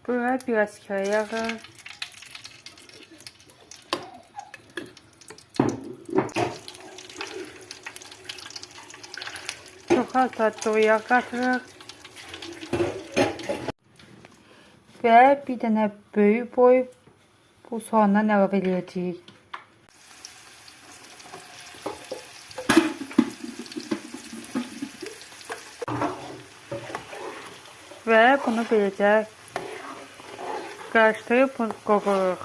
Buraya biraz köy yağı. Çok az tatlı yağ katırıq. Ve bir tane böyük boy bu soğandan əlavə edəcəyik. Ve bunu beləcə qarışdırıb qovuruq.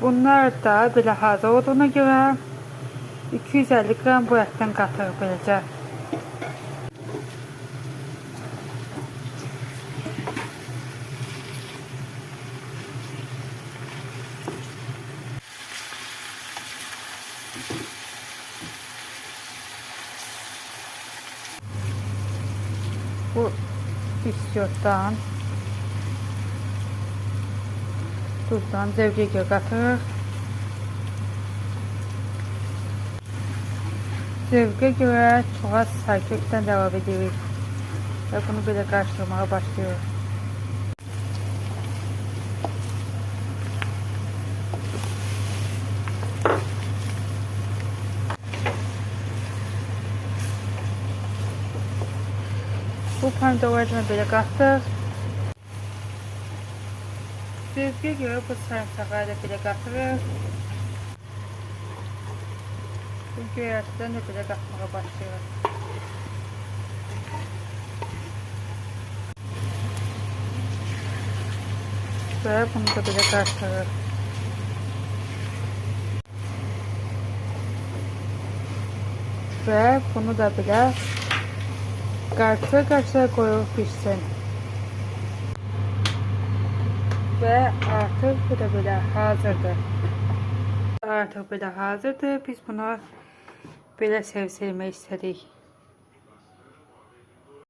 Bunlar da belə hazır olduğuna görə 250 qram bu ətdən qatırıq beləcə. Bu istiyordan tuzdan zevcə görə qatırıq. Zevqə görə çox az sarımsaqdan əlavə edirik və bunu belə qarışdırmağa başlayırıq. Bu pomidorlarını belə qatdıq. Zevqə görə bu sarımsağı da belə qatırıq. Bu göyərtidən də belə qatmağa başlayırıq. Və bunu da belə qarışdırırıq. Və bunu da belə qarışdıra qoyuruq pişsin. Və artıq bu da belə hazırdır. Biz bunu belə sevmək istədik.